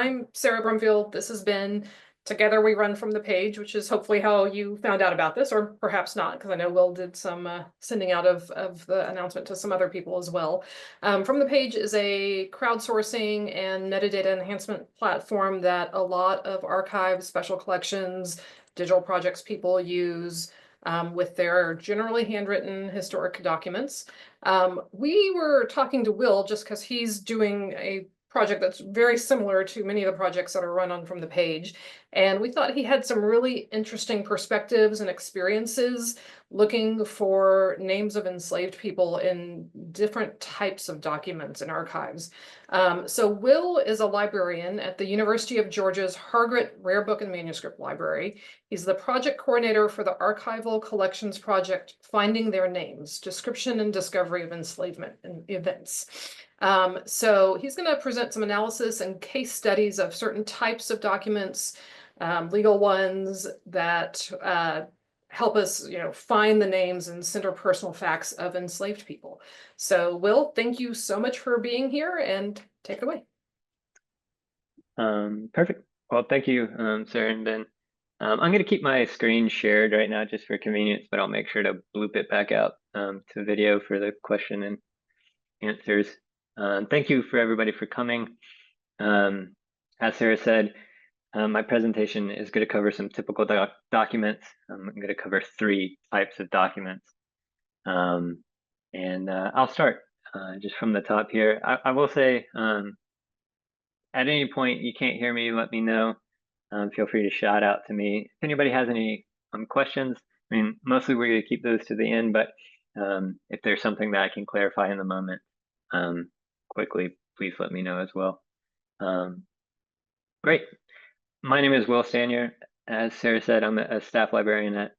I'm Sarah Brumfield. This has been Together We Run from the Page, which is hopefully how you found out about this, or perhaps not, because I know Will did some sending out of the announcement to some other people as well. From the Page is a crowdsourcing and metadata enhancement platform that a lot of archives, special collections, digital projects people use with their generally handwritten historic documents. We were talking to Will just because he's doing a project that's very similar to many of the projects that are run on From the Page. And we thought he had some really interesting perspectives and experiences looking for names of enslaved people in different types of documents and archives. So Will is a librarian at the University of Georgia's Hargrett Rare Book and Manuscript Library. He's the project coordinator for the archival collections project, Finding Their Names, Description and Discovery of Enslavement Events. So he's going to present some analysis and case studies of certain types of documents, legal ones that help us, find the names and center personal facts of enslaved people. So, Will, thank you so much for being here, and take it away. Perfect. Well, thank you, Sarah and Ben. I'm going to keep my screen shared right now just for convenience, but I'll make sure to bloop it back out to video for the question and answers. Thank you for everybody for coming. As Sarah said, my presentation is going to cover some typical documents. I'm going to cover 3 types of documents. I'll start just from the top here. I will say, at any point you can't hear me, let me know. Feel free to shout out to me. If anybody has any questions, I mean, mostly we're going to keep those to the end, but if there's something that I can clarify in the moment quickly, please let me know as well. Great. My name is Will Stanier. As Sarah said, I'm a staff librarian at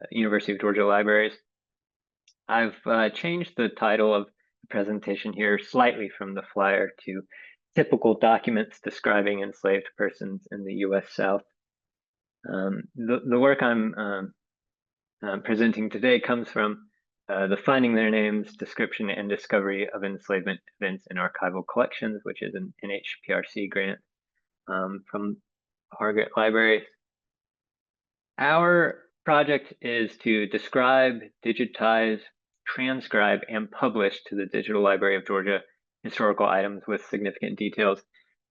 University of Georgia Libraries. I've changed the title of the presentation here slightly from the flyer to Typical Documents Describing Enslaved Persons in the U.S. South. The work I'm presenting today comes from the Finding Their Names, Description and Discovery of Enslavement Events in Archival Collections, which is an NHPRC grant from Hargrett Library. Our project is to describe, digitize, transcribe, and publish to the Digital Library of Georgia historical items with significant details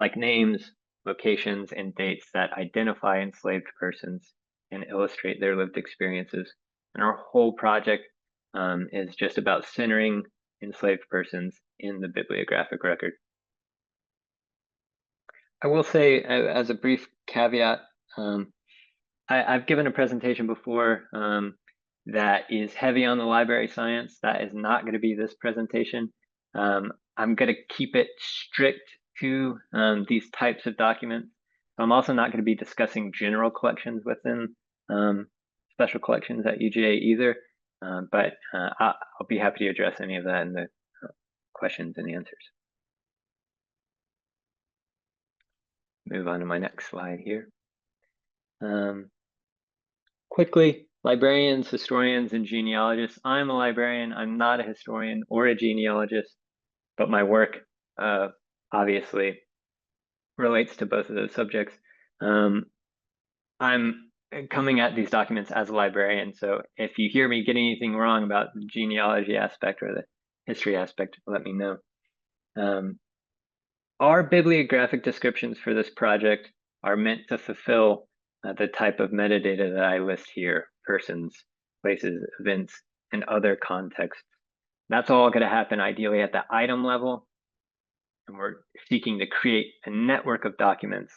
like names, locations, and dates that identify enslaved persons and illustrate their lived experiences. And our whole project is just about centering enslaved persons in the bibliographic record. I will say, as a brief caveat, I've given a presentation before that is heavy on the library science. That is not going to be this presentation. I'm going to keep it strict to these types of documents. I'm also not going to be discussing general collections within special collections at UGA either, but I'll be happy to address any of that in the questions and answers. Move on to my next slide here. Quickly, librarians, historians, and genealogists. I'm a librarian. I'm not a historian or a genealogist, but my work obviously relates to both of those subjects. I'm coming at these documents as a librarian, so if you hear me get anything wrong about the genealogy aspect or the history aspect, let me know. Our bibliographic descriptions for this project are meant to fulfill the type of metadata that I list here: persons, places, events, and other contexts. That's all going to happen ideally at the item level, and we're seeking to create a network of documents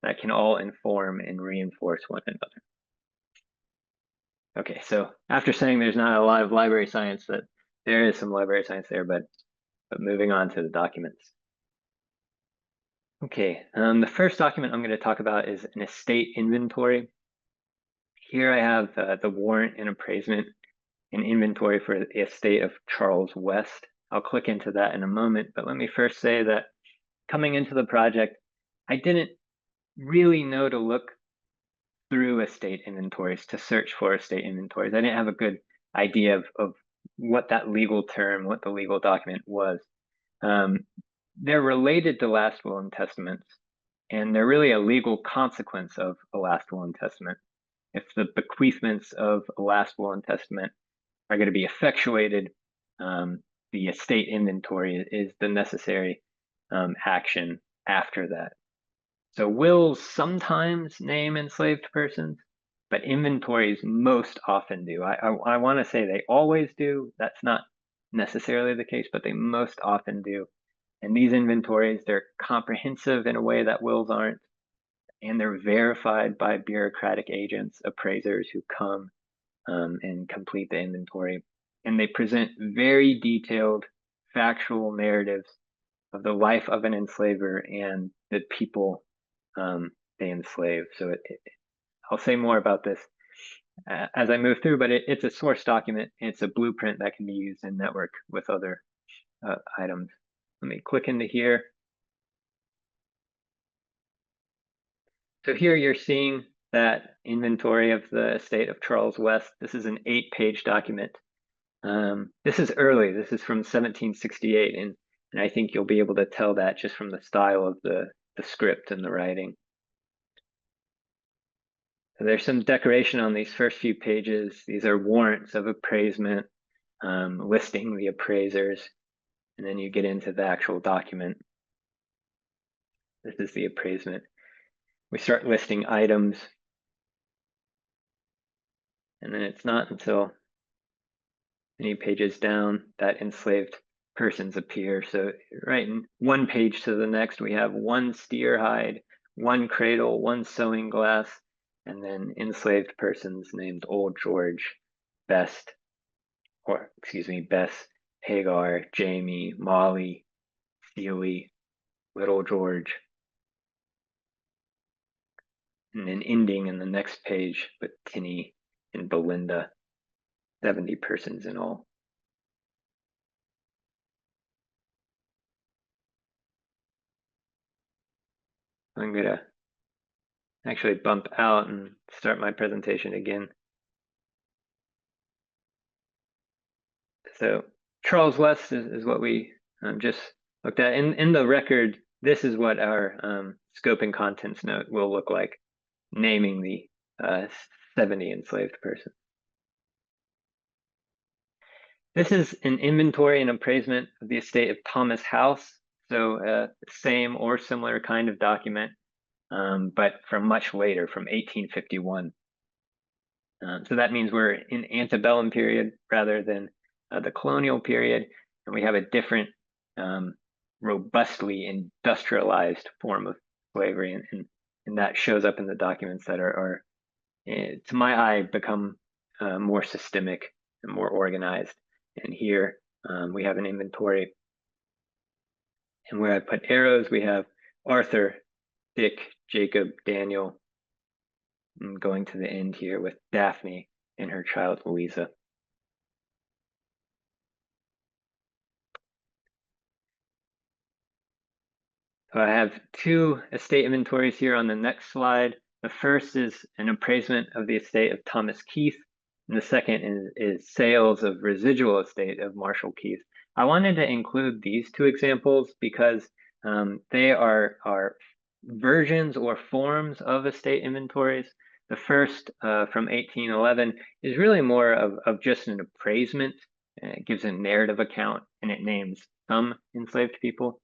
that can all inform and reinforce one another. Okay, so after saying there's not a lot of library science, that there is some library science there, but moving on to the documents. Okay, the first document I'm going to talk about is an estate inventory. Here I have the warrant and appraisement and inventory for the estate of Charles West. I'll click into that in a moment, but let me first say that coming into the project, I didn't really know to look through estate inventories, to search for estate inventories. I didn't have a good idea of what that legal term, what the legal document was. they're related to last will and testaments, and they're really a legal consequence of a last will and testament. If the bequeathments of a last will and testament are going to be effectuated, the estate inventory is the necessary action after that. So wills sometimes name enslaved persons, but inventories most often do. I want to say they always do. That's not necessarily the case, but they most often do. And these inventories, they're comprehensive in a way that wills aren't, and they're verified by bureaucratic agents, appraisers who come and complete the inventory. And they present very detailed, factual narratives of the life of an enslaver and the people they enslave. So I'll say more about this as I move through, but it's a source document. It's a blueprint that can be used in network with other items. Let me click into here. So here you're seeing that inventory of the estate of Charles West. This is an 8-page document. This is early. This is from 1768, and I think you'll be able to tell that just from the style of the script and the writing. So there's some decoration on these first few pages. These are warrants of appraisement, listing the appraisers, and then you get into the actual document. This is the appraisement. We start listing items, and then it's not until many pages down that enslaved persons appear. So right in one page to the next, we have one steer hide, one cradle, one sewing glass, and then enslaved persons named Old George, Bess, Hagar, Jamie, Molly, Steely, Little George. And then ending in the next page with Tinny and Belinda, 70 persons in all. I'm gonna actually bump out and start my presentation again. So Charles West is what we just looked at. In the record, this is what our scope and contents note will look like, naming the 70 enslaved persons. This is an inventory and appraisement of the estate of Thomas House. So same or similar kind of document, but from much later, from 1851. So that means we're in antebellum period rather than the colonial period, and we have a different robustly industrialized form of slavery, and that shows up in the documents that are to my eye, become more systemic and more organized. And here we have an inventory, and where I put arrows, we have Arthur, Dick, Jacob, Daniel, and going to the end here with Daphne and her child Louisa. So I have two estate inventories here on the next slide. The first is an appraisement of the estate of Thomas Keith, and the second is sales of residual estate of Marshall Keith. I wanted to include these two examples because they are versions or forms of estate inventories. The first from 1811 is really more of just an appraisement. It gives a narrative account and it names some enslaved people.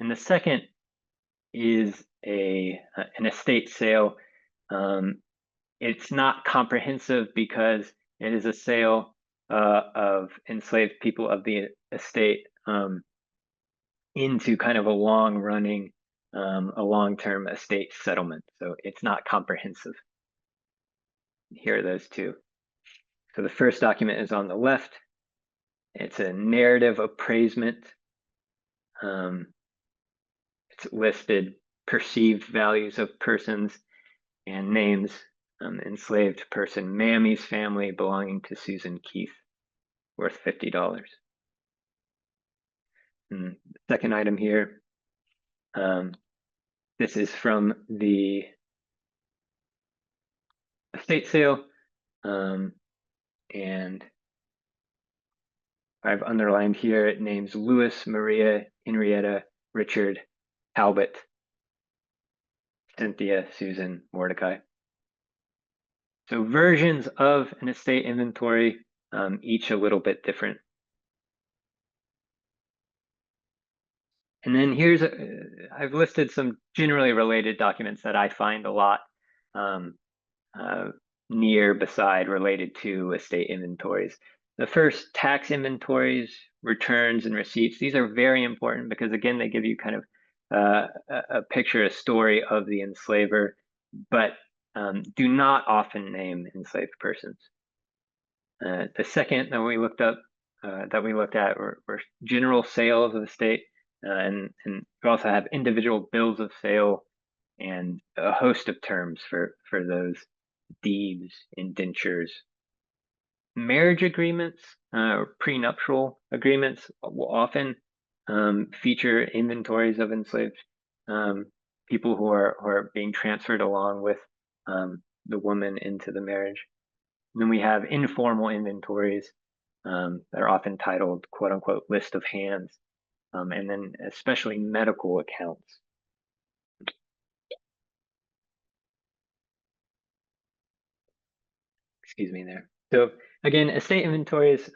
And the second is an estate sale. It's not comprehensive because it is a sale of enslaved people of the estate into kind of a long-running, a long-term estate settlement. So it's not comprehensive. Here are those two. So the first document is on the left. It's a narrative appraisement. It's listed perceived values of persons and names. Enslaved person, Mammy's family belonging to Susan Keith, worth $50. And the second item here, this is from the estate sale, and I've underlined here, it names Louis, Maria, Henrietta, Richard, Talbot, Cynthia, Susan, Mordecai. So versions of an estate inventory, each a little bit different. And then here's, I've listed some generally related documents that I find a lot near, beside, related to estate inventories. The first, tax inventories, returns, and receipts. These are very important because, again, they give you kind of a picture, a story of the enslaver, but do not often name enslaved persons. The second that we looked at were general sales of the state, and we also have individual bills of sale and a host of terms for those: deeds, indentures. Marriage agreements, or prenuptial agreements, will often feature inventories of enslaved people who are being transferred along with the woman into the marriage. And then we have informal inventories that are often titled, quote unquote, list of hands, and then especially medical accounts. Excuse me there. So again, estate inventories,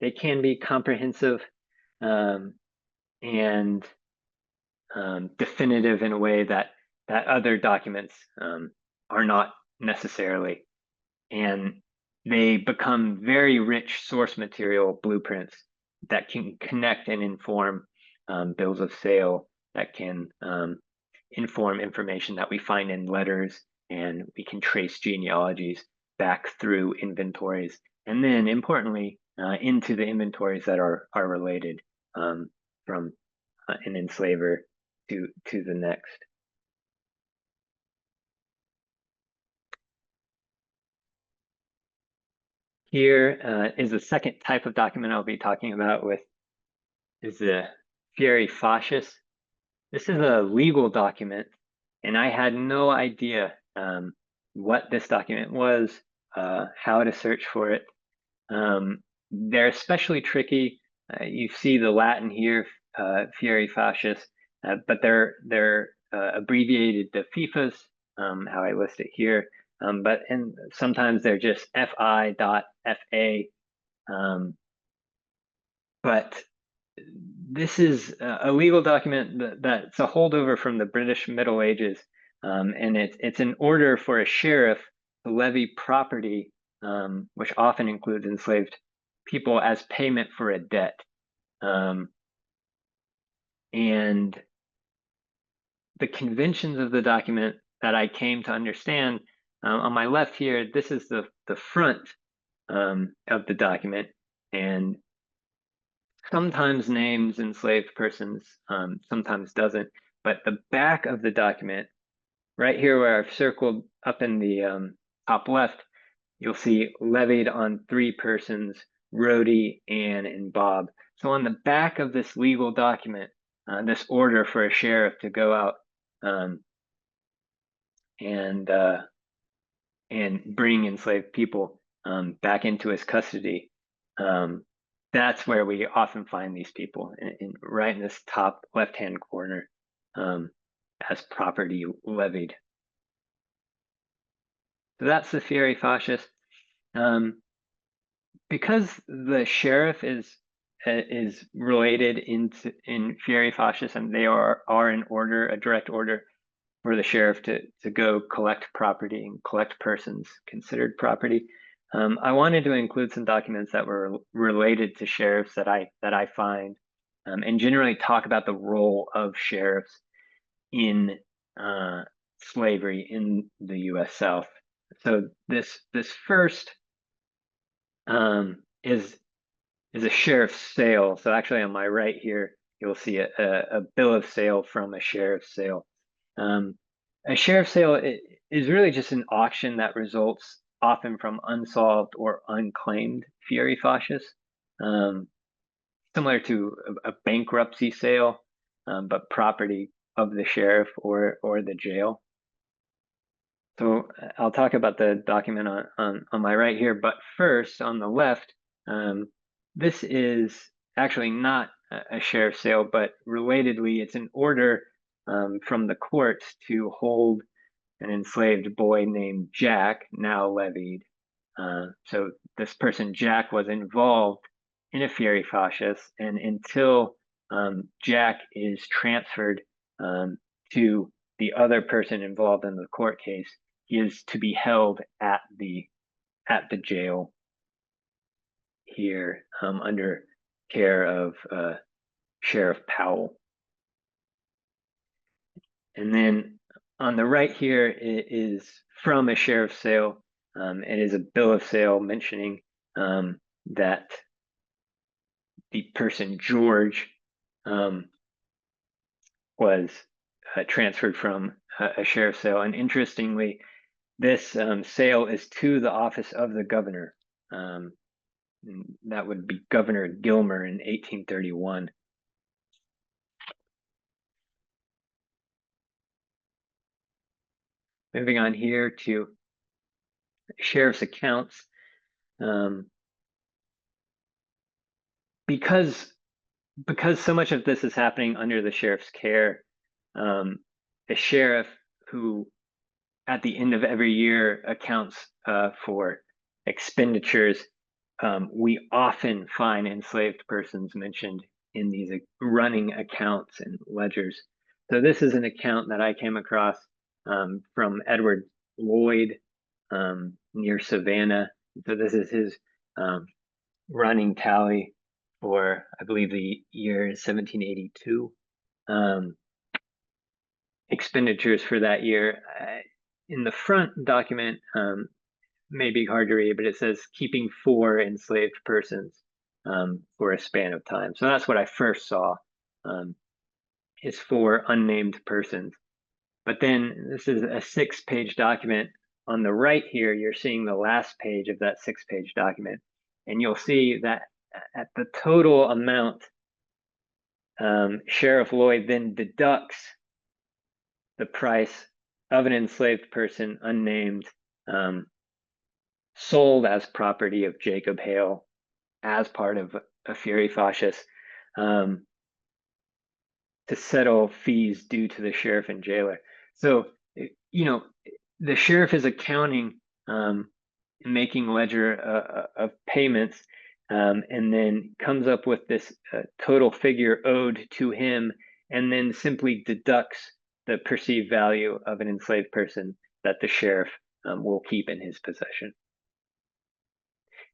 they can be comprehensive and definitive in a way that other documents are not necessarily. And they become very rich source material blueprints that can connect and inform bills of sale, that can inform information that we find in letters, and we can trace genealogies back through inventories, and then importantly into the inventories that are related from an enslaver to the next. Here is the second type of document I'll be talking about is the fieri fascis. This is a legal document, and I had no idea what this document was, how to search for it. They're especially tricky. You see the Latin here, fieri fascis, but they're abbreviated to FIFAs, how I list it here. And sometimes they're just FI.FA. But this is a legal document that's a holdover from the British Middle Ages, and it's an order for a sheriff to levy property, which often includes enslaved people, as payment for a debt. And the conventions of the document that I came to understand, on my left here, this is the front of the document, and sometimes names enslaved persons, sometimes doesn't. But the back of the document, right here where I've circled up in the top left, you'll see levied on 3 persons: Rhodey, Ann, and Bob. So on the back of this legal document, this order for a sheriff to go out and bring enslaved people back into his custody, that's where we often find these people, right in this top left-hand corner, as property levied. So that's the fieri fascis. Because the sheriff is related in fieri fascis, and they are in order, a direct order for the sheriff to go collect property and collect persons considered property. I wanted to include some documents that were related to sheriffs that I find, and generally talk about the role of sheriffs in slavery in the U.S. South. So this first is a sheriff's sale. So actually on my right here, you'll see a bill of sale from a sheriff's sale. A sheriff's sale is really just an auction that results often from unsolved or unclaimed fieri fascis, similar to a bankruptcy sale, but property of the sheriff or the jail. So I'll talk about the document on my right here, but first on the left, this is actually not a sheriff's sale, but relatedly, it's an order from the courts to hold an enslaved boy named Jack, now levied. So this person, Jack, was involved in a fury fascis, and until Jack is transferred to the other person involved in the court case, he is to be held at the jail here under care of Sheriff Powell. And then on the right here is from a sheriff's sale. It is a bill of sale mentioning that the person George was transferred from a sheriff's sale. And interestingly, this sale is to the office of the governor. That would be Governor Gilmer in 1831. Moving on here to sheriff's accounts. Because so much of this is happening under the sheriff's care, the sheriff, who at the end of every year accounts for expenditures, we often find enslaved persons mentioned in these running accounts and ledgers. So this is an account that I came across from Edward Lloyd near Savannah. So this is his running tally for, I believe, the year 1782. Expenditures for that year. In the front document, may be hard to read, but it says keeping 4 enslaved persons for a span of time. So that's what I first saw, is 4 unnamed persons. But then this is a 6-page document. On the right here, you're seeing the last page of that 6-page document. And you'll see that at the total amount, Sheriff Lloyd then deducts the price of an enslaved person, unnamed, sold as property of Jacob Hale as part of a fury fascis, to settle fees due to the sheriff and jailer. So, the sheriff is accounting, making ledger of payments, and then comes up with this total figure owed to him, and then simply deducts the perceived value of an enslaved person that the sheriff will keep in his possession.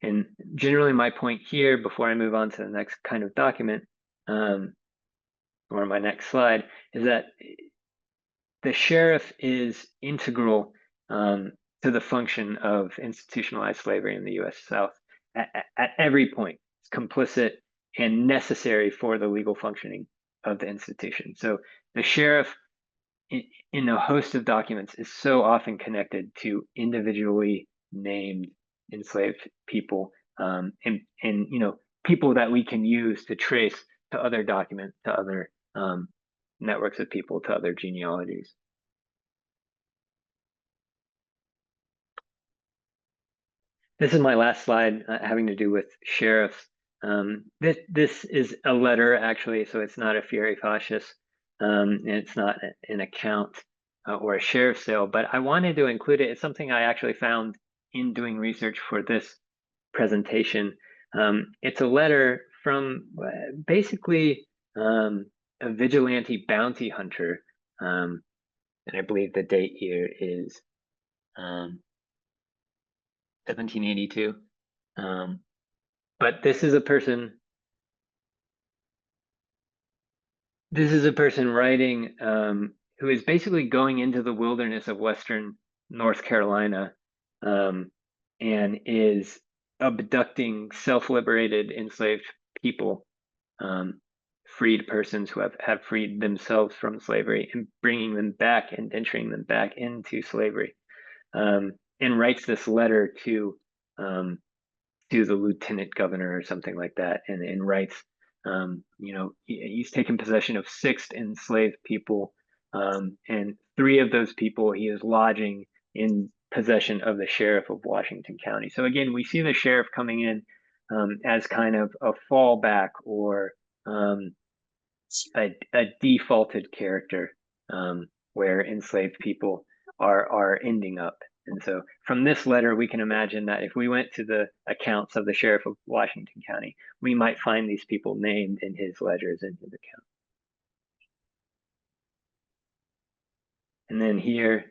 And generally my point here, before I move on to the next kind of document, or my next slide, is that the sheriff is integral to the function of institutionalized slavery in the U.S. South. At every point, it's complicit and necessary for the legal functioning of the institution. So the sheriff, in a host of documents, is so often connected to individually named enslaved people, and people that we can use to trace to other documents, to other networks of people, to other genealogies. This is my last slide, having to do with sheriffs. This is a letter, actually, so it's not a fury fascis, and it's not an account or a sheriff's sale, but I wanted to include it. It's something I actually found in doing research for this presentation. It's a letter from basically a vigilante bounty hunter, and I believe the date here is 1782. But this is a person writing, who is basically going into the wilderness of Western North Carolina, and is abducting self-liberated enslaved people, freed persons who have freed themselves from slavery, and bringing them back and entering them back into slavery, and writes this letter to the lieutenant governor or something like that, and writes, he's taken possession of 6 enslaved people, and 3 of those people he is lodging in possession of the sheriff of Washington County. So again, we see the sheriff coming in as kind of a fallback, or a defaulted character where enslaved people are ending up. And so from this letter, we can imagine that if we went to the accounts of the sheriff of Washington County, we might find these people named in his ledgers in his account. And then here,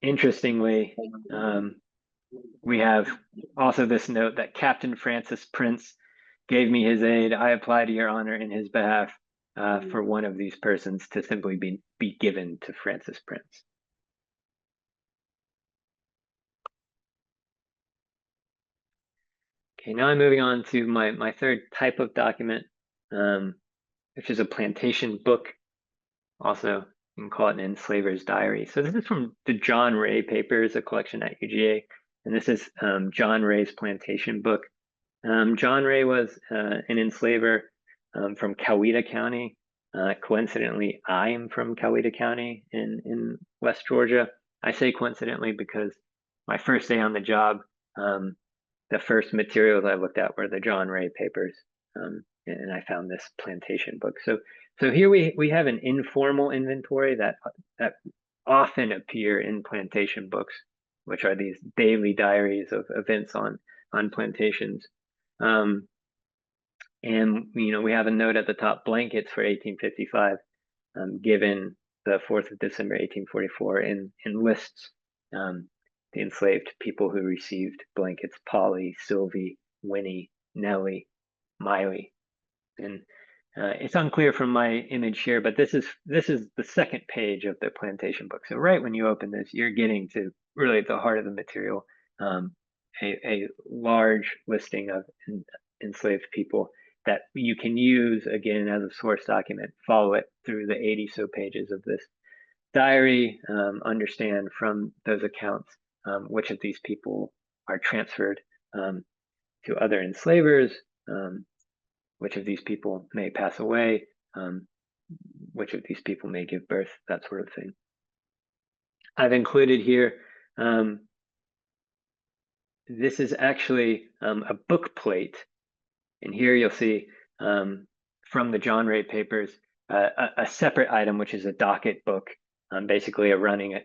interestingly, we have also this note that Captain Francis Prince gave me his aid. I apply to your honor in his behalf for one of these persons to simply be given to Francis Prince. Okay, now I'm moving on to my third type of document, which is a plantation book. Also, you can call it an enslaver's diary. So this is from the John Ray papers, a collection at UGA. And this is John Ray's plantation book. John Ray was an enslaver from Coweta County. Coincidentally, I am from Coweta County in West Georgia. I say coincidentally because my first day on the job, the first materials I looked at were the John Ray papers, and I found this plantation book. So here we have an informal inventory that often appear in plantation books, which are these daily diaries of events on plantations. And we have a note at the top, blankets for 1855, given the 4th of December 1844, and lists the enslaved people who received blankets: Polly, Sylvie, Winnie, Nellie, Miley. And it's unclear from my image here, but this is the second page of the plantation book. So right when you open this, you're getting to really the heart of the material, a large listing of enslaved people that you can use again as a source document, follow it through the 80 so pages of this diary, understand from those accounts which of these people are transferred to other enslavers, which of these people may pass away, which of these people may give birth, that sort of thing. I've included here, this is actually a book plate. And here you'll see from the John Ray papers, a separate item, which is a docket book, basically a running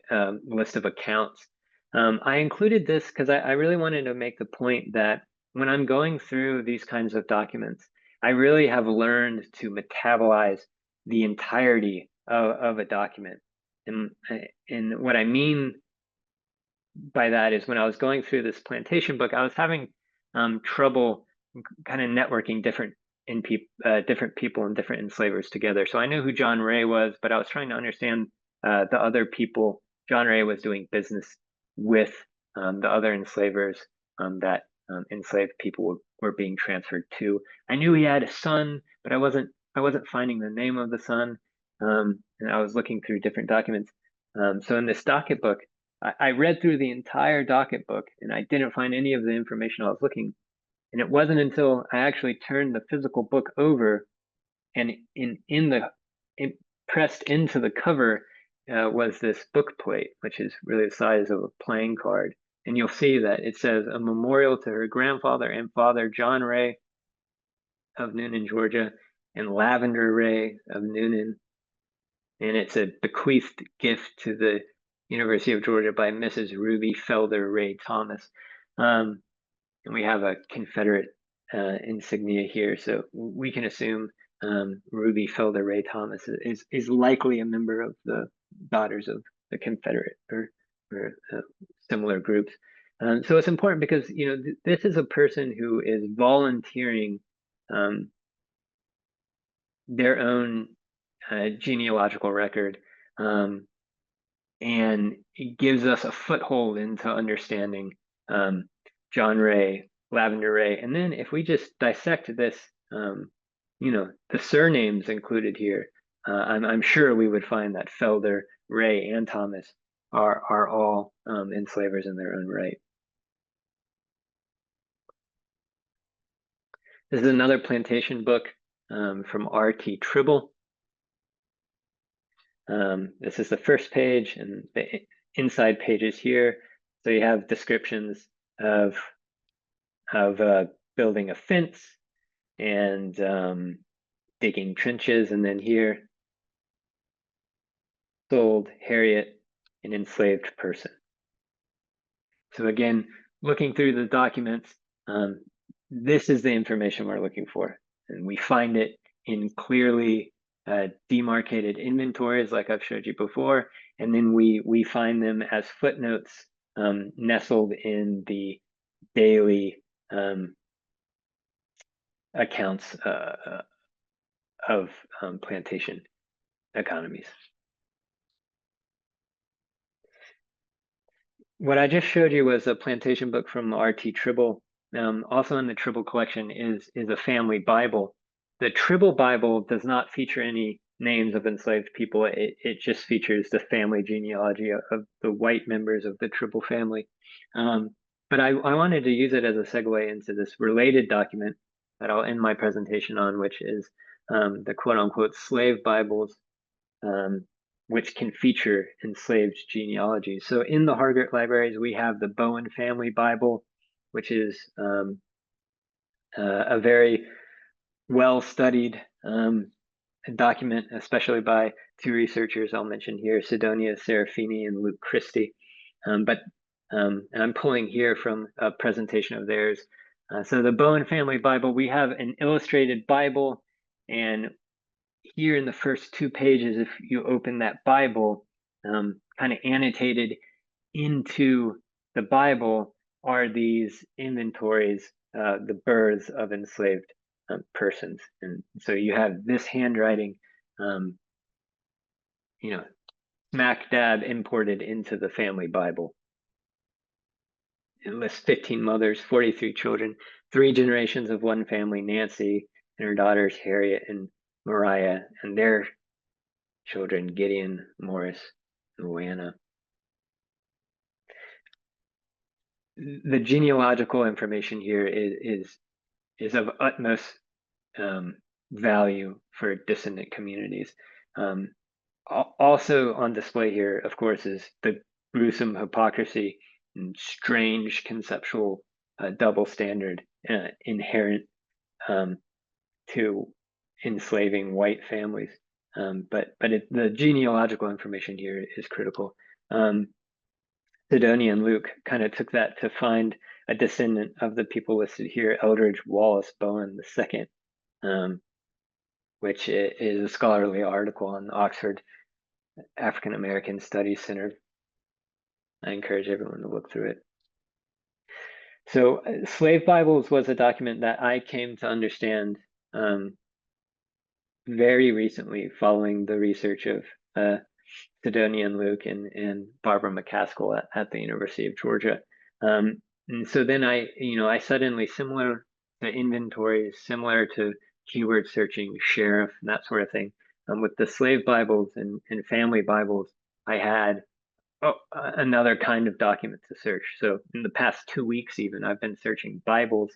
list of accounts. I included this because I really wanted to make the point that when I'm going through these kinds of documents, I really have learned to metabolize the entirety of a document. And what I mean by that is when I was going through this plantation book, I was having trouble kind of networking different people and different enslavers together. So I knew who John Ray was, but I was trying to understand the other people John Ray was doing business with, the other enslavers that enslaved people were being transferred to. I knew he had a son, but I wasn't finding the name of the son, and I was looking through different documents. So in this docket book, I read through the entire docket book, and I didn't find any of the information I was looking. And it wasn't until I actually turned the physical book over, and pressed into the cover was this book plate, which is really the size of a playing card. And you'll see that it says a memorial to her grandfather and father, John Ray of Noonan, Georgia, and Lavender Ray of Noonan. And it's a bequeathed gift to the University of Georgia by Mrs. Ruby Felder Ray Thomas. And we have a Confederate insignia here, so we can assume Ruby Felder Ray Thomas is likely a member of the Daughters of the Confederate or similar groups. So it's important because this is a person who is volunteering their own genealogical record, and it gives us a foothold into understanding John Ray, Lavender Ray. And then if we just dissect this, the surnames included here, I'm sure we would find that Felder, Ray, and Thomas are all enslavers in their own right. This is another plantation book from R.T. Tribble. This is the first page, and the inside pages here. So you have descriptions of building a fence, and digging trenches, and then here, sold, Harriet, an enslaved person. So again, looking through the documents, this is the information we're looking for. And we find it in clearly demarcated inventories like I've showed you before. And then we find them as footnotes nestled in the daily accounts of plantation economies. What I just showed you was a plantation book from R.T. Tribble. Also in the Tribble collection is a family Bible. The Tribble Bible does not feature any names of enslaved people. It just features the family genealogy of the white members of the Tribble family. But I wanted to use it as a segue into this related document that I'll end my presentation on, which is the quote unquote slave Bibles, which can feature enslaved genealogies. So in the Hargrett libraries, we have the Bowen Family Bible, which is a very well-studied document, especially by two researchers I'll mention here, Sidonia Serafini and Luke Christie. And I'm pulling here from a presentation of theirs. So the Bowen Family Bible, we have an illustrated Bible, and here in the first 2 pages, if you open that Bible, kind of annotated into the Bible are these inventories, the births of enslaved persons. And so you have this handwriting, smack dab imported into the family Bible. It lists 15 mothers, 43 children, 3 generations of one family, Nancy and her daughters, Harriet and Mariah, and their children, Gideon, Morris, and Luana. The genealogical information here is of utmost value for descendant communities. Also on display here, of course, is the gruesome hypocrisy and strange conceptual double standard inherent to enslaving white families. But the genealogical information here is critical. Sidonia and Luke kind of took that to find a descendant of the people listed here, Eldridge Wallace Bowen II, which is a scholarly article on the Oxford African American Studies Center. I encourage everyone to look through it. So Slave Bibles was a document that I came to understand very recently following the research of Sidonia and Luke and Barbara McCaskill at the University of Georgia. And so then I suddenly, similar to inventories, similar to keyword searching, sheriff, and that sort of thing, with the slave Bibles and family Bibles, I had another kind of document to search. So in the past 2 weeks, even, I've been searching Bibles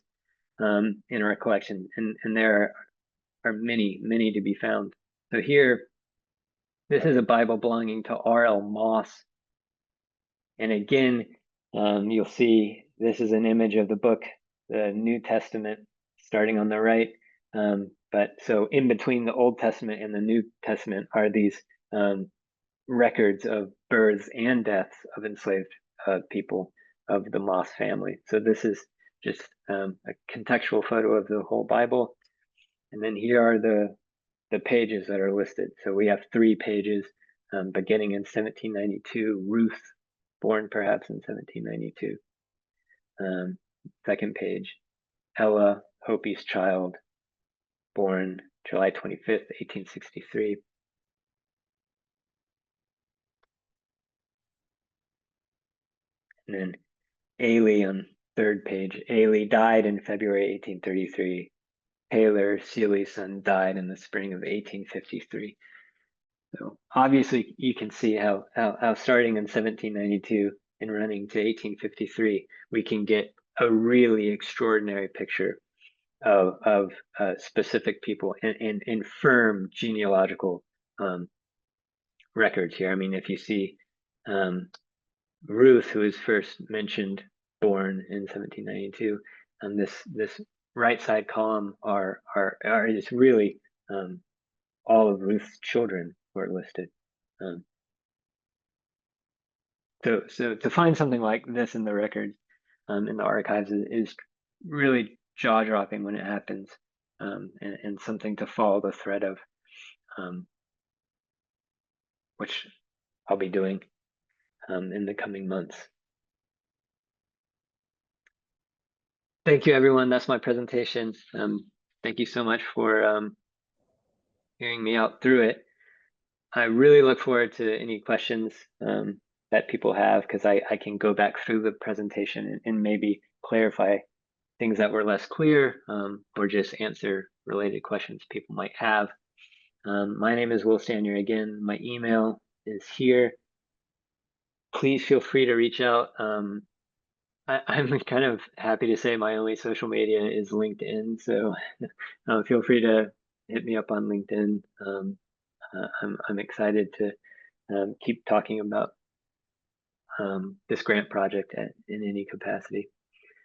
in our collection, and there are many, many to be found. So here, this is a Bible belonging to R.L. Moss. And again, you'll see this is an image of the book, the New Testament, starting on the right. But so in between the Old Testament and the New Testament are these records of births and deaths of enslaved people of the Moss family. So this is just a contextual photo of the whole Bible. And then here are the pages that are listed. So we have 3 pages, beginning in 1792, Ruth, born perhaps in 1792. Second page, Ella, Hopi's child, born July 25th, 1863. And then Ailey on 3rd page. Ailey died in February 1833. Taylor, Seeley's son, died in the spring of 1853. So obviously you can see how starting in 1792 and running to 1853, we can get a really extraordinary picture of specific people and firm genealogical records here. I mean, if you see Ruth, who is first mentioned, born in 1792, this right side column is really all of Ruth's children who are listed. So to find something like this in the records, in the archives is really jaw-dropping when it happens, and something to follow the thread of, which I'll be doing in the coming months. Thank you, everyone. That's my presentation. Thank you so much for hearing me out through it. I really look forward to any questions that people have, because I can go back through the presentation and maybe clarify things that were less clear, or just answer related questions people might have. My name is Will Stanier again. My email is here. Please feel free to reach out. I'm kind of happy to say my only social media is LinkedIn, so feel free to hit me up on LinkedIn. I'm excited to keep talking about this grant project in any capacity.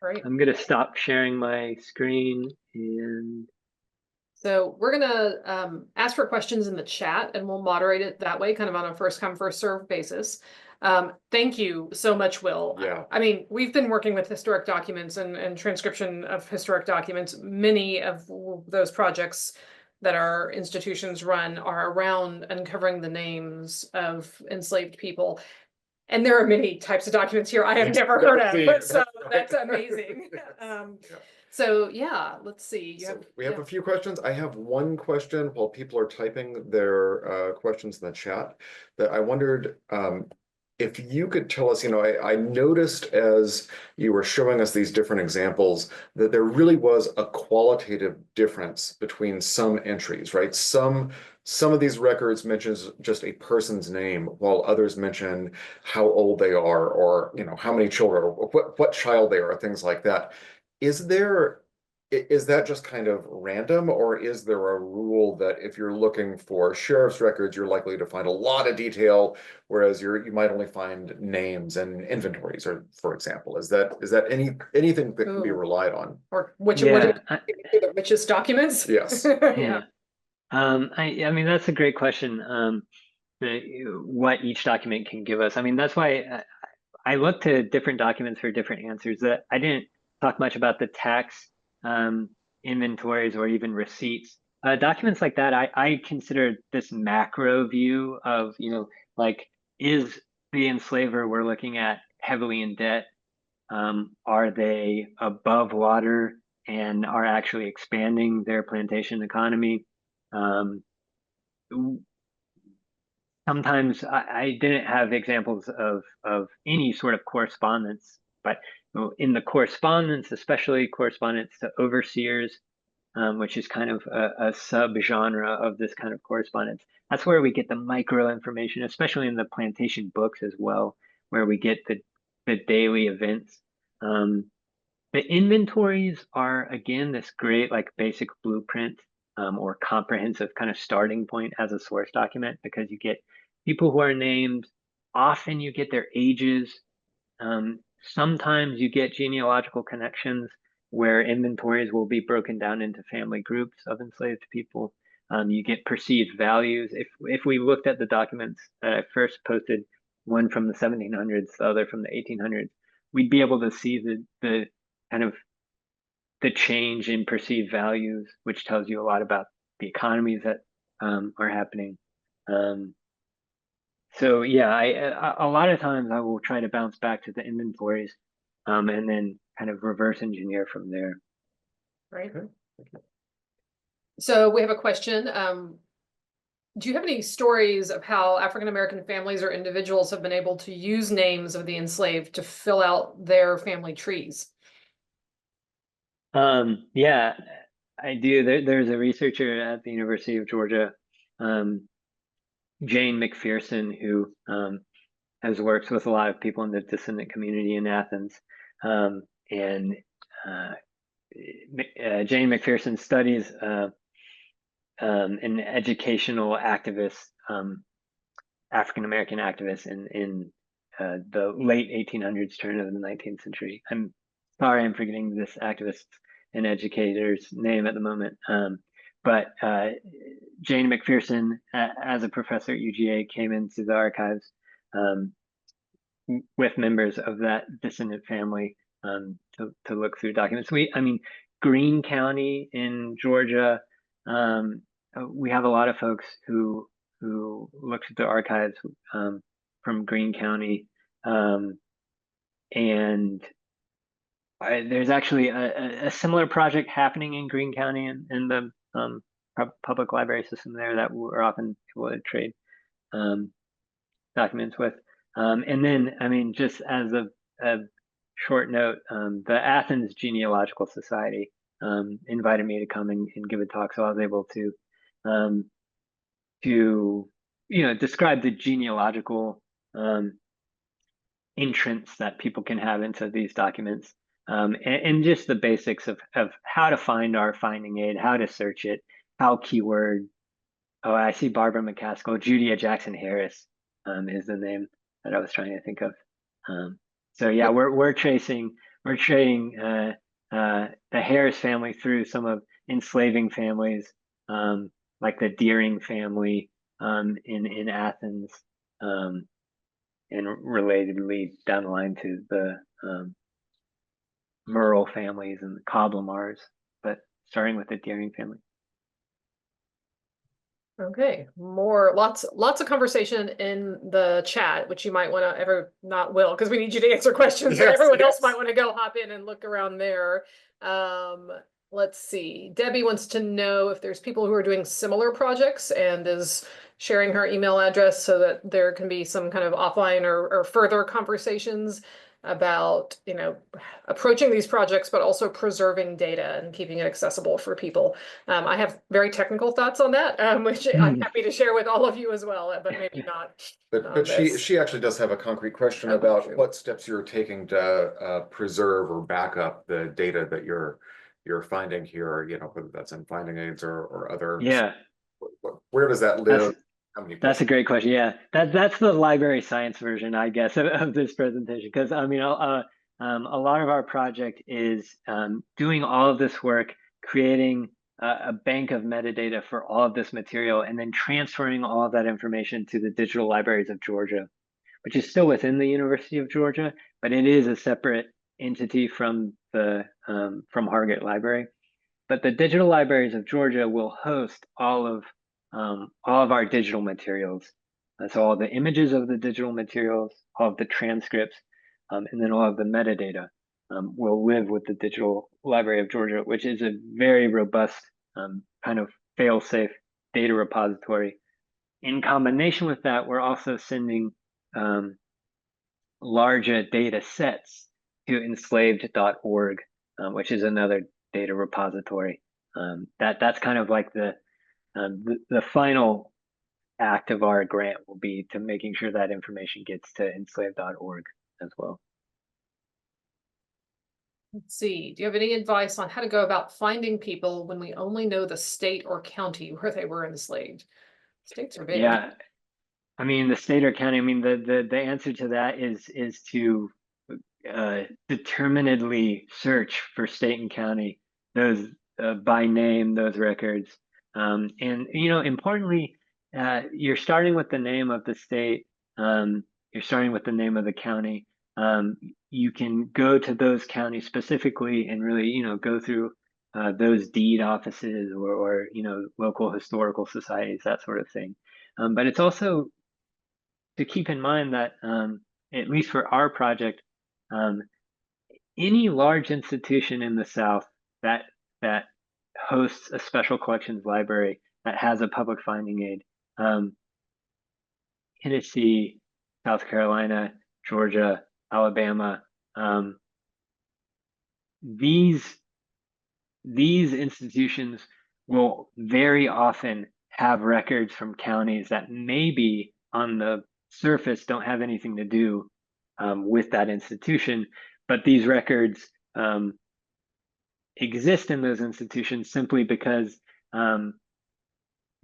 Right. I'm going to stop sharing my screen, and So we're gonna ask for questions in the chat, and we'll moderate it that way, kind of on a first come, first served basis. Thank you so much, Will. Yeah. I mean, we've been working with historic documents and transcription of historic documents. Many of those projects that our institutions run are around uncovering the names of enslaved people. And there are many types of documents here I have Yes, never heard of, yeah, so right. that's amazing. Yeah. So yeah, let's see. So we have a few questions. I have one question while people are typing their questions in the chat, that I wondered if you could tell us, I noticed as you were showing us these different examples that there really was a qualitative difference between some entries, right? Some of these records mentions just a person's name, while others mention how old they are, or how many children, or what child they are, things like that. Is that just kind of random, or is there a rule that if you're looking for sheriff's records, you're likely to find a lot of detail, whereas you might only find names and inventories, or for example, is that anything that can be relied on? Or which yeah, the richest documents? Yes. yeah. I mean, that's a great question. What each document can give us. I mean, that's why I looked to different documents for different answers. That I didn't talk much about the tax inventories or even receipts. Documents like that, I consider this macro view of, like, is the enslaver we're looking at heavily in debt? Are they above water and are actually expanding their plantation economy? Sometimes I didn't have examples of any sort of correspondence, but in the correspondence, especially correspondence to overseers, which is kind of a subgenre of this kind of correspondence. That's where we get the micro information, especially in the plantation books as well, where we get the daily events. The inventories are, again, this great like basic blueprint or comprehensive kind of starting point as a source document, because you get people who are named. Often you get their ages. Sometimes you get genealogical connections where inventories will be broken down into family groups of enslaved people. You get perceived values. If we looked at the documents that I first posted, one from the 1700s, the other from the 1800s, we'd be able to see the kind of the change in perceived values, which tells you a lot about the economies that are happening. So yeah, a lot of times I will try to bounce back to the inventories and then kind of reverse engineer from there. Right. So we have a question. Do you have any stories of how African American families or individuals have been able to use names of the enslaved to fill out their family trees? Yeah, I do. There's a researcher at the University of Georgia, Jane McPherson, who has worked with a lot of people in the descendant community in Athens. And Jane McPherson studies an educational activist, African-American activist in the late 1800s, turn of the 19th century. I'm sorry, I'm forgetting this activist's an educator's name at the moment. But Jane McPherson, as a professor at UGA, came into the archives with members of that descendant family to look through documents. I mean, Greene County in Georgia, we have a lot of folks who looked at the archives from Greene County, and there's actually a similar project happening in Greene County in the public library system there that we're often able to trade documents with. And then, I mean, just as a short note, the Athens Genealogical Society invited me to come and give a talk, so I was able to describe the genealogical entrance that people can have into these documents, and just the basics of how to find our finding aid, how to search it, how keyword. Oh, I see Barbara McCaskill. Judia Jackson Harris is the name that I was trying to think of. So yeah, we're tracing the Harris family through some of enslaving families, like the Deering family in Athens, and relatedly down the line to the Merle families and the Coblemars, but starting with the Deering family. Okay, lots of conversation in the chat, which you might want to because we need you to answer questions, but everyone else might want to go hop in and look around there. Let's see. Debbie wants to know if there's people who are doing similar projects and is sharing her email address so that there can be some kind of offline or further conversations about, approaching these projects, but also preserving data and keeping it accessible for people. I have very technical thoughts on that, which I'm happy to share with all of you as well, but maybe not. But she actually does have a concrete question about what steps you're taking to preserve or back up the data that you're finding here, whether that's in finding aids or other. Yeah. Where does that live? That's a great question. Yeah, that's the library science version, I guess, of this presentation. Because I mean, a lot of our project is doing all of this work, creating a bank of metadata for all of this material, and then transferring all of that information to the Digital Libraries of Georgia, which is still within the University of Georgia, but it is a separate entity from the from Hargrett Library. But the Digital Libraries of Georgia will host all of our digital materials. So all the images of the digital materials, all of the transcripts, and then all of the metadata will live with the Digital Library of Georgia, which is a very robust kind of fail-safe data repository. In combination with that, we're also sending larger data sets to enslaved.org, which is another data repository. That's kind of like the final act of our grant will be to making sure that information gets to enslaved.org as well. Let's see. Do you have any advice on how to go about finding people when we only know the state or county where they were enslaved? States are big. Yeah, I mean the state or county. I mean the answer to that is to determinedly search for state and county, those by name, those records. And importantly, you're starting with the name of the state, you're starting with the name of the county. You can go to those counties specifically and really, go through those deed offices or local historical societies, that sort of thing. But it's also to keep in mind that, at least for our project, any large institution in the South that hosts a special collections library that has a public finding aid, Tennessee, South Carolina, Georgia, Alabama, these institutions will very often have records from counties that maybe on the surface don't have anything to do with that institution, but these records exist in those institutions simply because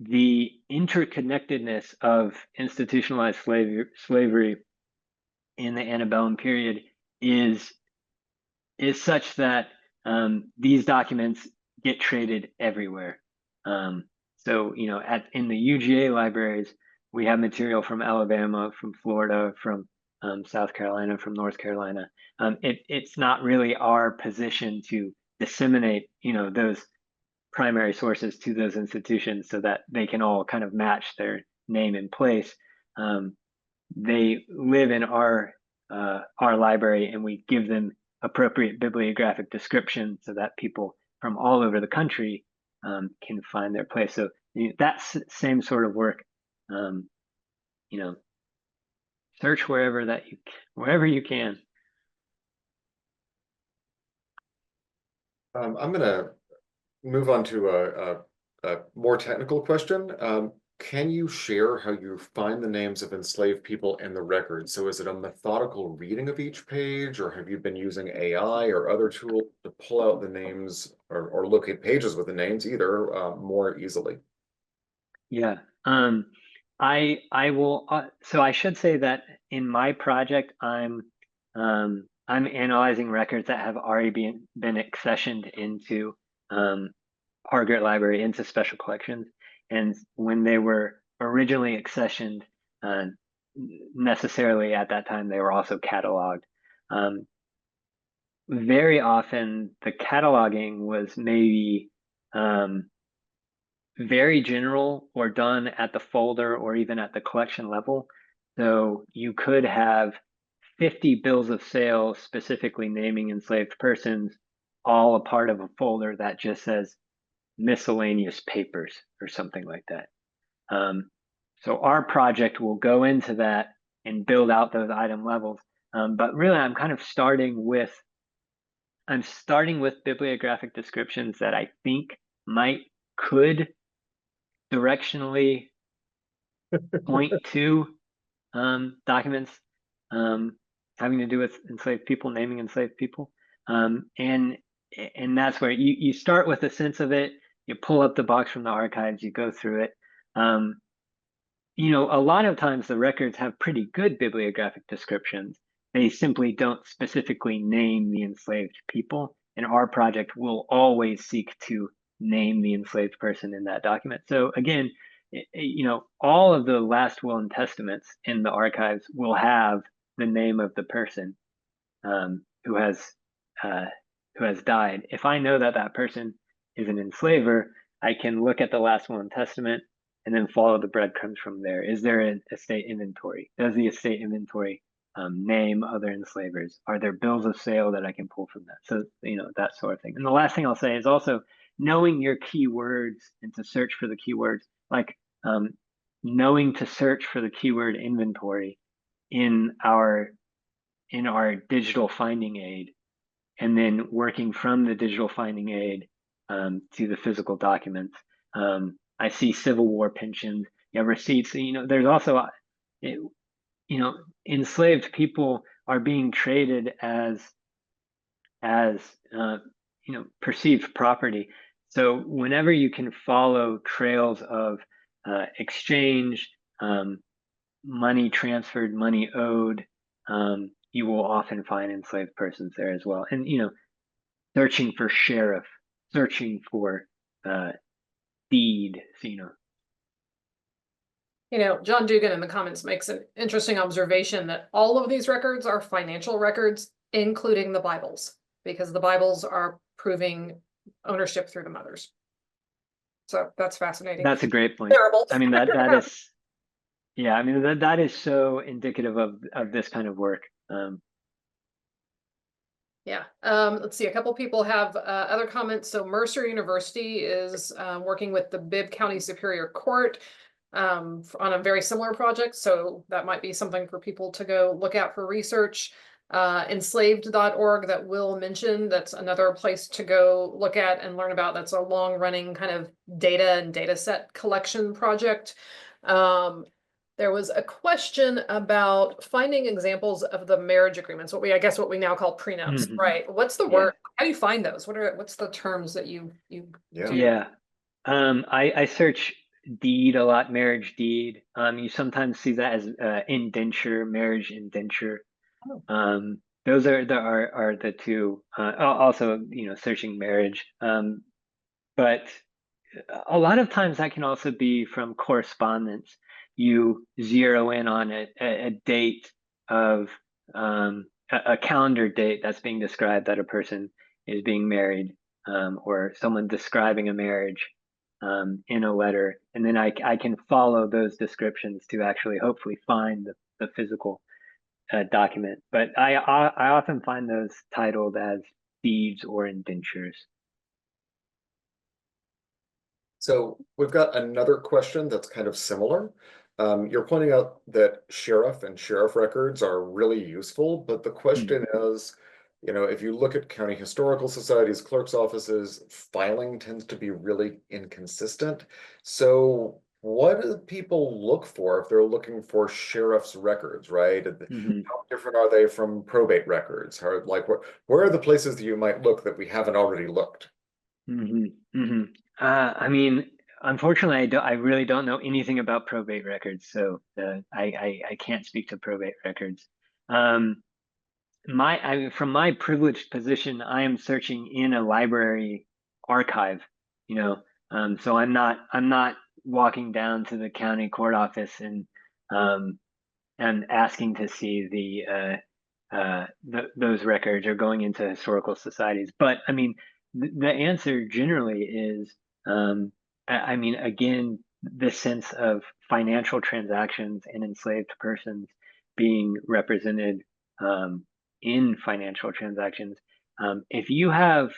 the interconnectedness of institutionalized slavery in the antebellum period is such that these documents get traded everywhere. So, you know, in the UGA libraries, we have material from Alabama, from Florida, from South Carolina, from North Carolina. It's not really our position to disseminate, you know, those primary sources to those institutions so that they can all kind of match their name and place. They live in our library, and we give them appropriate bibliographic description so that people from all over the country can find their place. So that's same sort of work. You know, search wherever you can. I'm going to move on to a more technical question. Can you share how you find the names of enslaved people in the record? So is it a methodical reading of each page, or have you been using AI or other tools to pull out the names or locate pages with the names either more easily? Yeah. I will. So I should say that in my project, I'm analyzing records that have already been accessioned into Hargrett Library, into special collections. And when they were originally accessioned, necessarily at that time, they were also cataloged. Very often, the cataloging was maybe very general or done at the folder or even at the collection level. So you could have 50 bills of sale specifically naming enslaved persons, all a part of a folder that just says miscellaneous papers or something like that. So our project will go into that and build out those item levels. But really, I'm starting with bibliographic descriptions that I think could directionally point to documents having to do with enslaved people, naming enslaved people. And that's where you start with a sense of it. You pull up the box from the archives, you go through it. You know, a lot of times the records have pretty good bibliographic descriptions. They simply don't specifically name the enslaved people. And our project will always seek to name the enslaved person in that document. So again, you know, all of the last will and testaments in the archives will have the name of the person who has died. If I know that that person is an enslaver, I can look at the last will and testament and then follow the breadcrumbs from there. Is there an estate inventory? Does the estate inventory name other enslavers? Are there bills of sale that I can pull from that? So, you know, that sort of thing. And the last thing I'll say is also knowing your keywords and to search for the keywords, like knowing to search for the keyword inventory in our digital finding aid, and then working from the digital finding aid to the physical documents. I see Civil War pensions, you have receipts. You know, there's also, you know, enslaved people are being traded as you know, perceived property. So whenever you can follow trails of exchange, money transferred, money owed, you will often find enslaved persons there as well. And, you know, searching for sheriff, searching for deed, you know. You know, John Dugan in the comments makes an interesting observation that all of these records are financial records, including the Bibles, because the Bibles are proving ownership through the mothers. So that's fascinating. That's a great point. Terrible. I mean, that is, yeah, I mean, that is so indicative of this kind of work. Yeah. Let's see. A couple people have other comments. So Mercer University is working with the Bibb County Superior Court on a very similar project. So that might be something for people to go look at for research. Enslaved.org that Will mentioned, that's another place to go look at and learn about. That's a long running kind of data and data set collection project. There was a question about finding examples of the marriage agreements, I guess what we now call prenups, right? What's the word? How do you find those? What's the terms that you do? Yeah. I search deed a lot, marriage deed. You sometimes see that as indenture, marriage indenture. those are the two. Also, searching marriage. But a lot of times that can also be from correspondence. You zero in on a date of a calendar date that's being described that a person is being married, or someone describing a marriage in a letter, and then I can follow those descriptions to actually hopefully find the physical document. But I often find those titled as deeds or indentures. So we've got another question that's kind of similar. You're pointing out that sheriff and sheriff records are really useful, but the question is, if you look at county historical societies, clerk's offices, filing tends to be really inconsistent. So what do people look for if they're looking for sheriff's records, right? How different are they from probate records? Where are the places that you might look that we haven't already looked? I mean, unfortunately, I really don't know anything about probate records, so I can't speak to probate records. From my privileged position, I am searching in a library archive, so I'm not walking down to the county court office and asking to see those records or going into historical societies. But I mean, the answer generally is, I mean, again, this sense of financial transactions and enslaved persons being represented in financial transactions. If you have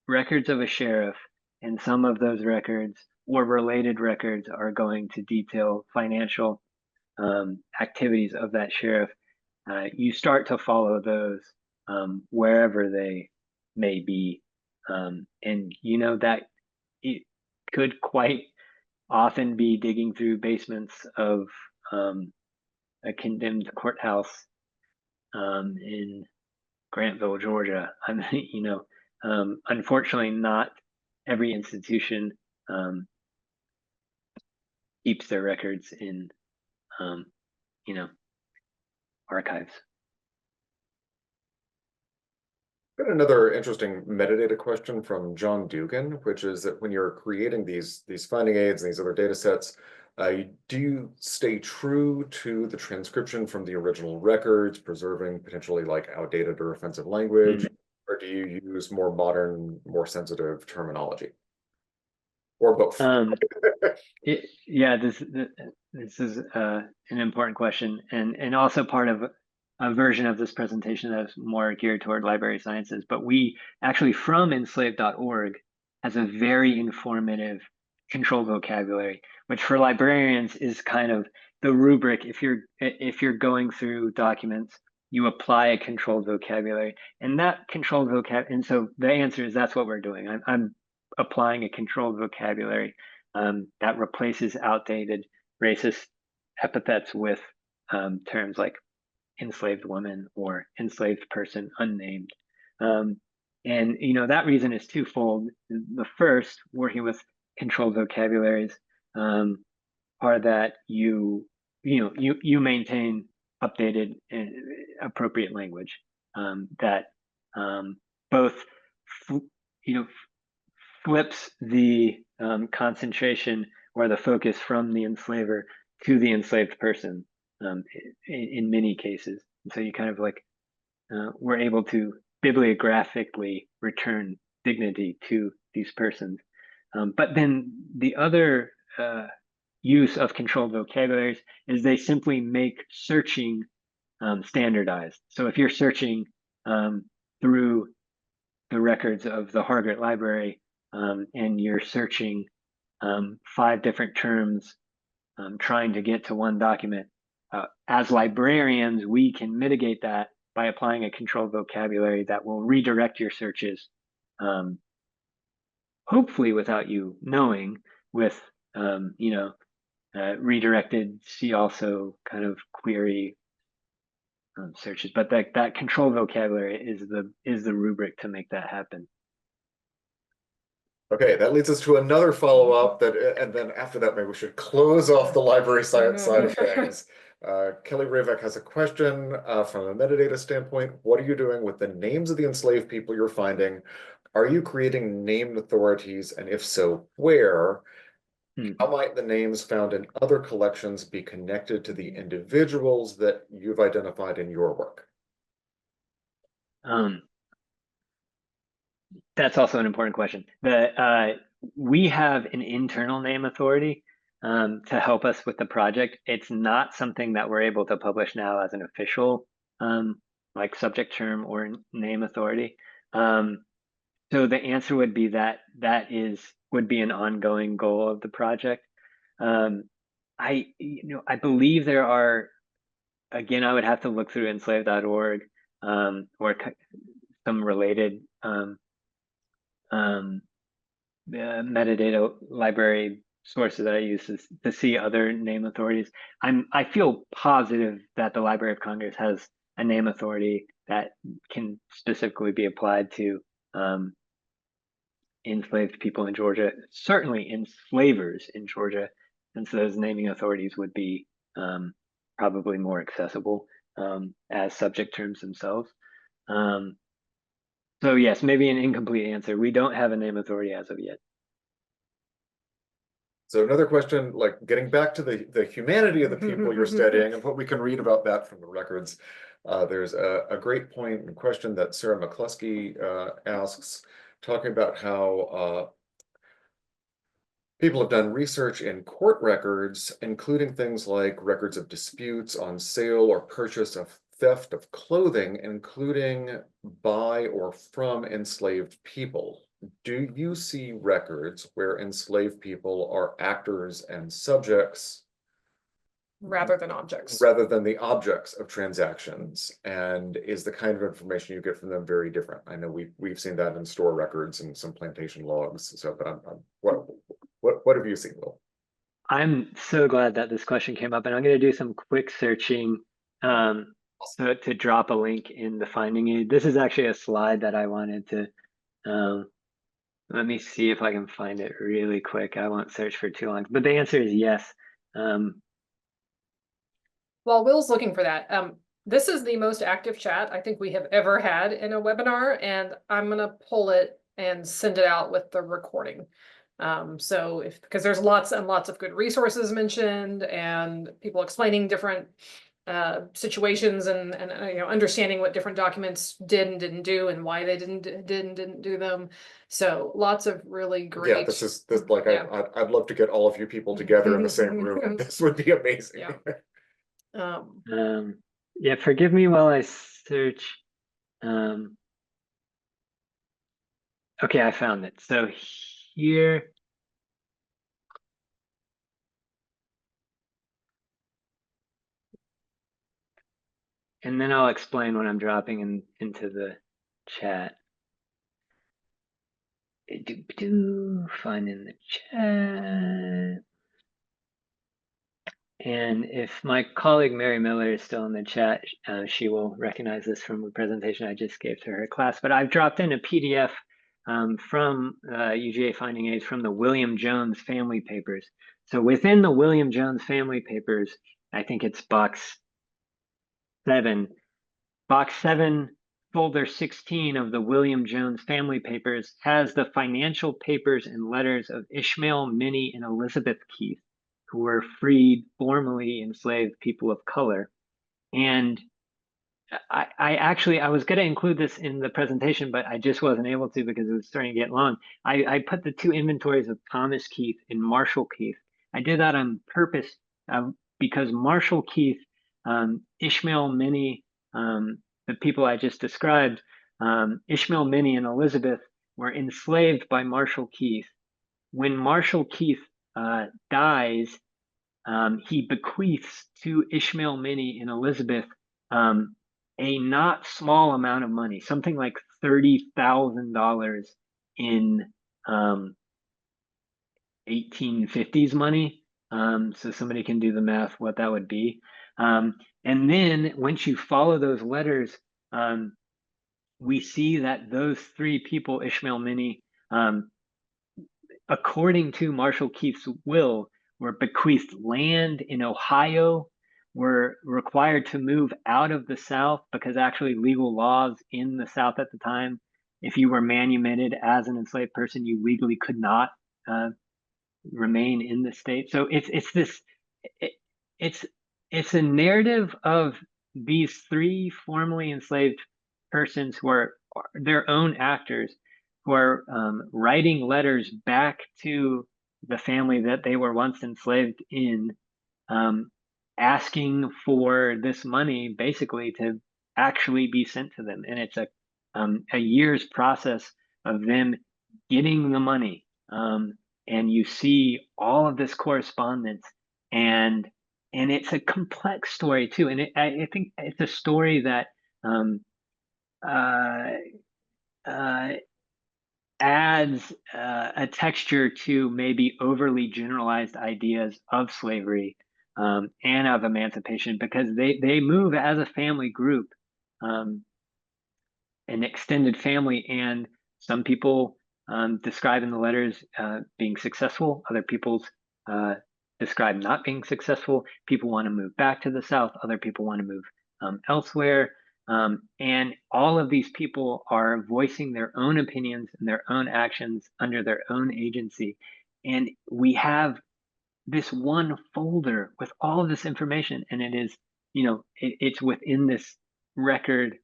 records of a sheriff, and some of those records or related records are going to detail financial activities of that sheriff, you start to follow those wherever they may be. And that it could quite often be digging through basements of a condemned courthouse in Grantville, Georgia. I mean, unfortunately, not every institution keeps their records in archives. Got another interesting metadata question from John Dugan, which is that when you're creating these finding aids and these other data sets, do you stay true to the transcription from the original records, preserving potentially like outdated or offensive language, or do you use more modern, more sensitive terminology? Or both? Yeah, this is an important question, and also part of a version of this presentation that's more geared toward library sciences. But we actually, from enslaved.org, has a very informative controlled vocabulary, which for librarians is kind of the rubric. If you're going through documents, you apply a controlled vocabulary, and that controlled vocabulary. And so the answer is that's what we're doing. I'm applying a controlled vocabulary that replaces outdated racist epithets with terms like enslaved woman or enslaved person unnamed. And that reason is twofold. The first, working with controlled vocabularies, are that you maintain updated and appropriate language that both flips the concentration or the focus from the enslaver to the enslaved person in many cases. And so you kind of we're able to bibliographically return dignity to these persons. But then the other use of controlled vocabularies is they simply make searching standardized. So if you're searching through the records of the Hargrett Library and you're searching 5 different terms trying to get to one document, as librarians, we can mitigate that by applying a controlled vocabulary that will redirect your searches, hopefully without you knowing, with redirected see also kind of query searches. But that controlled vocabulary is the rubric to make that happen. Okay, that leads us to another follow-up and then after that, maybe we should close off the library science side of things. Kelly Ravek has a question from a metadata standpoint. What are you doing with the names of the enslaved people you're finding? Are you creating named authorities? And if so, where? How might the names found in other collections be connected to the individuals that you've identified in your work? That's also an important question. We have an internal name authority to help us with the project. It's not something that we're able to publish now as an official like subject term or name authority. So the answer would be that would be an ongoing goal of the project. I believe there are, again, I would have to look through enslaved.org or some related metadata library sources that I use to see other name authorities. I feel positive that the Library of Congress has a name authority that can specifically be applied to enslaved people in Georgia, certainly enslavers in Georgia, since those naming authorities would be probably more accessible as subject terms themselves. So yes, maybe an incomplete answer. We don't have a name authority as of yet. So another question, like getting back to the humanity of the people you're studying and what we can read about that from the records. There's a great point and question that Sarah McCluskey asks, talking about how people have done research in court records, including things like records of disputes on sale or purchase of theft of clothing, including by or from enslaved people. Do you see records where enslaved people are actors and subjects rather than objects? Rather than the objects of transactions? And is the kind of information you get from them very different? I know we've seen that in store records and some plantation logs. So, but what have you seen, Will? I'm so glad that this question came up, and I'm going to do some quick searching so to drop a link in the finding aid. This is actually a slide that I wanted to let me see if I can find it really quick. I won't search for too long, but the answer is yes. While Will's looking for that, this is the most active chat I think we have ever had in a webinar, and I'm gonna pull it and send it out with the recording. So because there's lots and lots of good resources mentioned and people explaining different situations and understanding what different documents did and didn't do and why they didn't do them. So lots of really great. Yeah, this like yeah. I'd love to get all of you people together in the same room. This would be amazing. Yeah. Yeah, forgive me while I search. Okay, I found it. So here. And then I'll explain what I'm dropping into the chat. Find in the chat. And if my colleague Mary Miller is still in the chat, she will recognize this from the presentation I just gave to her class. But I've dropped in a PDF from UGA Finding Aids from the William Jones family papers. So within the William Jones family papers, I think it's box 7. Box 7, folder 16 of the William Jones family papers has the financial papers and letters of Ishmael, Minnie, and Elizabeth Keith, who were freed, formerly enslaved people of color. And I was going to include this in the presentation, but I just wasn't able to because it was starting to get long. I put the 2 inventories of Thomas Keith and Marshall Keith. I did that on purpose because Marshall Keith, Ishmael, Minnie, the people I just described, Ishmael, Minnie, and Elizabeth were enslaved by Marshall Keith. When Marshall Keith dies, he bequeaths to Ishmael, Minnie, and Elizabeth a not small amount of money, something like $30,000 in 1850s money. So somebody can do the math what that would be. And then once you follow those letters, we see that those 3 people, Ishmael, Minnie, according to Marshall Keith's will, were bequeathed land in Ohio, were required to move out of the South because actually legal laws in the South at the time, if you were manumitted as an enslaved person, you legally could not remain in the state. So it's a narrative of these three formerly enslaved persons who are their own actors, who are writing letters back to the family that they were once enslaved in, asking for this money basically to actually be sent to them. And it's a year's process of them getting the money. And you see all of this correspondence, and it's a complex story too. And I think it's a story that adds a texture to maybe overly generalized ideas of slavery and of emancipation, because they move as a family group, an extended family, and some people describe in the letters being successful, other people's describe not being successful. People want to move back to the South, other people want to move elsewhere. And all of these people are voicing their own opinions and their own actions under their own agency. And we have this one folder with all of this information, and it is, it's within this record.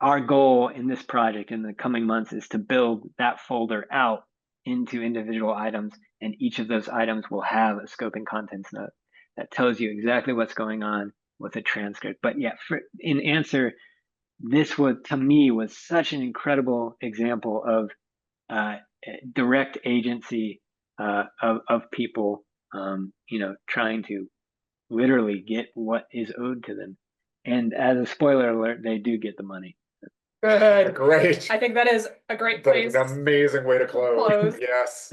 Our goal in this project in the coming months is to build that folder out into individual items, and each of those items will have a scope and contents note that tells you exactly what's going on with a transcript. But yeah, in answer, this to me was such an incredible example of direct agency of people, trying to literally get what is owed to them. And as a spoiler alert, they do get the money. Good. Great. I think that is a great That place. is an amazing way to close. Yes.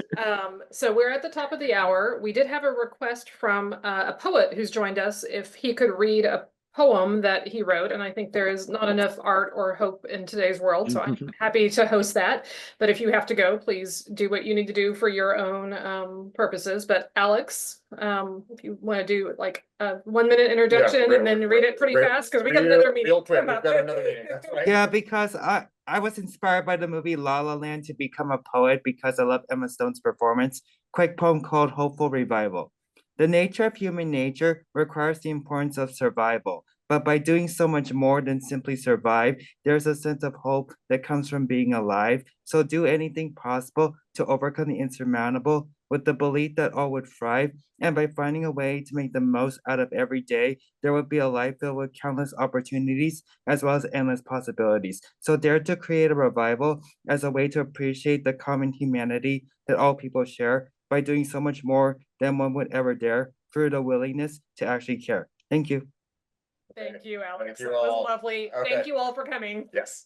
So we're at the top of the hour. We did have a request from a poet who's joined us if he could read a poem that he wrote, and I think there is not enough art or hope in today's world, so I'm happy to host that. But if you have to go, please do what you need to do for your own purposes. But Alex, if you want to do like a 1 minute introduction and then read it pretty fast, because we got another meeting. Real quick, we've got another meeting. That's right. Yeah, because I was inspired by the movie La La Land to become a poet because I love Emma Stone's performance. Quick poem called Hopeful Revival. The nature of human nature requires the importance of survival, but by doing so much more than simply survive, there's a sense of hope that comes from being alive. So do anything possible to overcome the insurmountable with the belief that all would thrive, and by finding a way to make the most out of every day, there would be a life filled with countless opportunities as well as endless possibilities. So dare to create a revival as a way to appreciate the common humanity that all people share by doing so much more than one would ever dare through the willingness to actually care. Thank you. Thank you, Alex. Thank you That was all. lovely. Okay. Thank you all for coming. Yes.